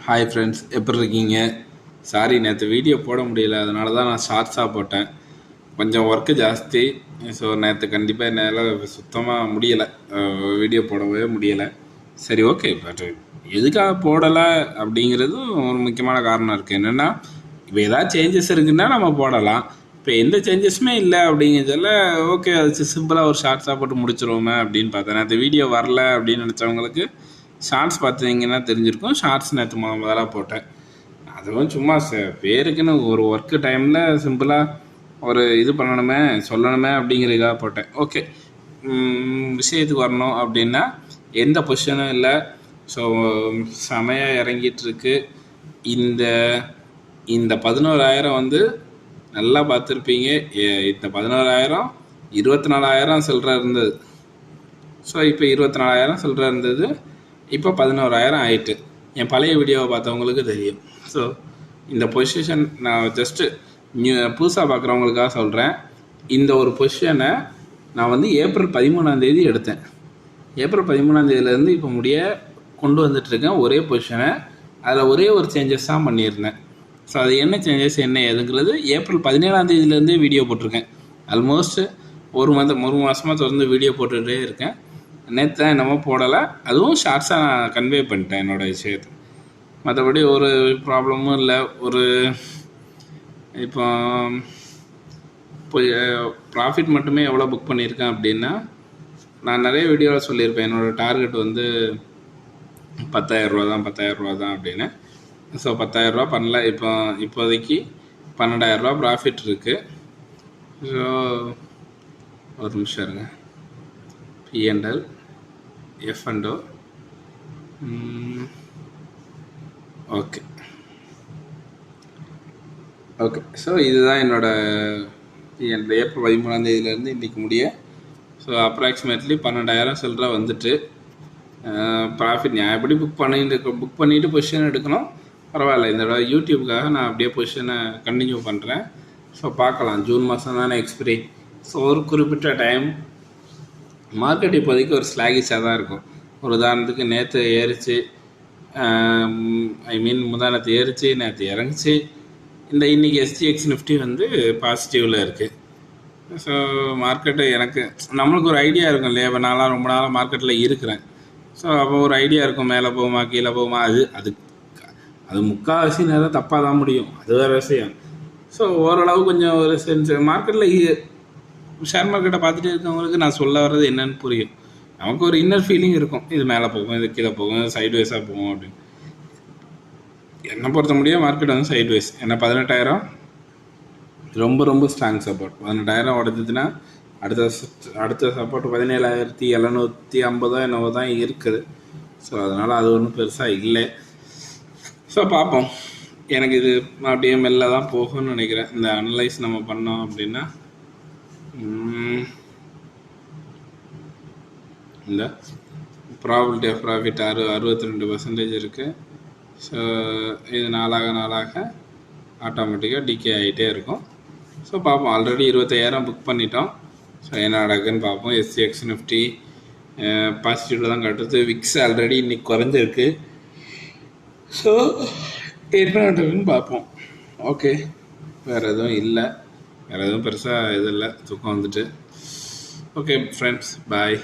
Hi friends, எப்படி இருக்கீங்க? Sorry, நேற்று வீடியோ போட முடியல, அதனால தான் நான் ஷார்ட்ஸாக போட்டேன். கொஞ்சம் ஒர்க்கு ஜாஸ்தி. ஸோ நேற்று கண்டிப்பாக என்னால் சுத்தமாக முடியலை, வீடியோ போடவே முடியலை. சரி, ஓகே. பட் எதுக்காக போடலை அப்படிங்கிறதும் ஒரு முக்கியமான காரணம் இருக்குது. என்னென்னா, இப்போ ஏதாவது சேஞ்சஸ் இருக்குன்னா நம்ம போடலாம். இப்போ எந்த சேஞ்சஸுமே இல்லை அப்படிங்கிறதுல ஓகே, அது சிம்பிளாக ஒரு ஷார்ட்ஸாக போட்டு முடிச்சிருவோமே அப்படின்னு பார்த்தேன். நேற்று வீடியோ வரல அப்படின்னு நினச்சவங்களுக்கு ஷார்ட்ஸ் பார்த்தீங்கன்னா தெரிஞ்சிருக்கும். ஷார்ட்ஸ் நேற்று முதலாக போட்டேன். அதுவும் சும்மா பேருக்குன்னு ஒரு ஒர்க்கு டைமில் சிம்பிளாக ஒரு இது பண்ணணுமே, சொல்லணுமே அப்படிங்கிறதுக்காக போட்டேன். ஓகே, விஷயத்துக்கு வரணும் அப்படின்னா எந்த பொசிஷனும் இல்லை. ஸோ செமையாக இறங்கிட்டுருக்கு. இந்த இந்த 11,000 வந்து நல்லா பார்த்துருப்பீங்க. இந்த 11,000 24,000 சில்லற இருந்தது. ஸோ இப்போ 24,000 சில்லற இருந்தது, இப்போ 11,000 ஆயிட்டு. என் பழைய வீடியோவை பார்த்தவங்களுக்கு தெரியும். ஸோ இந்த பொசிஷன் நான் ஜஸ்ட்டு புதுசாக பார்க்குறவங்களுக்காக சொல்கிறேன். இந்த ஒரு பொசிஷனை நான் வந்து ஏப்ரல் 13ஆந்தேதி எடுத்தேன். ஏப்ரல் 13ஆந்தேதியிலேருந்து இப்போ முடிய கொண்டு வந்துட்டுருக்கேன் ஒரே பொசிஷனை. அதில் ஒரே ஒரு சேஞ்சஸ் தான் பண்ணியிருந்தேன். ஸோ அது என்ன சேஞ்சஸ் என்ன எதுங்கிறது ஏப்ரல் 17ஆந்தேதியிலேருந்தே வீடியோ போட்டிருக்கேன். ஆல்மோஸ்ட் ஒரு மாதமாக தொடர்ந்து வீடியோ போட்டுகிட்டே இருக்கேன். நேற்று தான் என்னமோ போடலை, அதுவும் ஷார்ட்ஸாக நான் கன்வே பண்ணிட்டேன் என்னோடய விஷயத்தை. மற்றபடி ஒரு ப்ராப்ளமும் இல்லை. ஒரு இப்போ ப்ராஃபிட் மட்டுமே எவ்வளோ புக் பண்ணியிருக்கேன் அப்படின்னா, நான் நிறைய வீடியோவில் சொல்லியிருப்பேன் என்னோடய டார்கெட் வந்து 10,000 தான் அப்படின்னு. ஸோ 10,000 பண்ணல. இப்போதைக்கு 12,000 ப்ராஃபிட் இருக்குது. ஸோ ஒரு நிமிஷம் இருங்க. P&L, F&O, okay. ஸோ இதுதான் என்னோடய ஏப்ரல் 13ஆந்தேதியிலேருந்து இன்றைக்கி முடிய. ஸோ அப்ராக்சிமேட்லி 12,000 சில்லற வந்துட்டு ப்ராஃபிட். நான் எப்படி புக் பண்ணிவிட்டு பொசிஷன் எடுக்கணும், பரவாயில்ல. இந்த தடவை யூடியூப்காக நான் அப்படியே பொசிஷனை கண்டினியூ பண்ணுறேன். ஸோ பார்க்கலாம். ஜூன் மாதம் தானே எக்ஸ்பிரி. ஸோ ஒரு குறிப்பிட்ட டைம் மார்க்கெட் இப்போதைக்கு ஒரு ஸ்லாகிஷாக தான் இருக்கும். ஒரு உதாரணத்துக்கு நேற்று ஏறிச்சு, முந்தானத்து ஏறிச்சு, நேற்று இறங்குச்சு. இன்றைக்கி SGX நிஃப்டி வந்து பாசிட்டிவில் இருக்குது. ஸோ மார்க்கெட்டு எனக்கு நம்மளுக்கு ஒரு ஐடியா இருக்கும் இல்லையா? இப்போ நான்லாம் ரொம்ப நாளாக மார்க்கெட்டில் இருக்கிறேன். ஸோ அப்போ ஒரு ஐடியா இருக்கும், மேலே போகுமா கீழே போகுமா. அது முக்கால்வாசி நேரம் தப்பாக தான் முடியும், அது வேறு விஷயம். ஸோ ஓரளவு கொஞ்சம் ஒரு மார்க்கெட்டில் ஷேர் மார்க்கெட்டை பார்த்துட்டு இருக்கவங்களுக்கு நான் சொல்ல வர்றது என்னன்னு புரியும். நமக்கு ஒரு இன்னர் ஃபீலிங் இருக்கும், இது மேலே போகும், இது கீழே போகும், இது சைட்வேஸாக போகும் அப்படின்னு. என்னை பொறுத்த முடியும் மார்க்கெட் வந்து சைட்வேஸ். ஏன்னா 18,000 ரொம்ப ஸ்ட்ராங் சப்போர்ட். 18,000 உடஞ்சிதுன்னா அடுத்த சப்போர்ட் 17,750 என்னவோ தான் இருக்குது. ஸோ அதனால் அது ஒன்றும் பெருசாக இல்லை. ஸோ பார்ப்போம். எனக்கு இது அப்படியே மெல்ல தான் போகும்னு நினைக்கிறேன். இந்த அனலைஸ் நம்ம பண்ணோம் அப்படின்னா இந்த ப்ராபிலிட்டி ஆஃப் ப்ராஃபிட் 62% இருக்குது. ஸோ இது நாளாக ஆட்டோமேட்டிக்காக டிகே ஆகிட்டே இருக்கும். ஸோ பார்ப்போம். ஆல்ரெடி 25,000 புக் பண்ணிட்டோம். ஸோ என்ன நடக்குதுன்னு பார்ப்போம். SGX நிஃப்டி பாசிட்டிவில் தான் கட்டுறது. விக்ஸ் ஆல்ரெடி இன்றைக்கி குறைஞ்சிருக்கு. ஸோ என்ன நடக்குதுன்னு பார்ப்போம். ஓகே, வேறு எதுவும் இல்லை, வேறு எதுவும் பெருசாக இது இல்லை. தூக்கம் வந்துட்டு. ஓகே ஃப்ரெண்ட்ஸ், பாய்.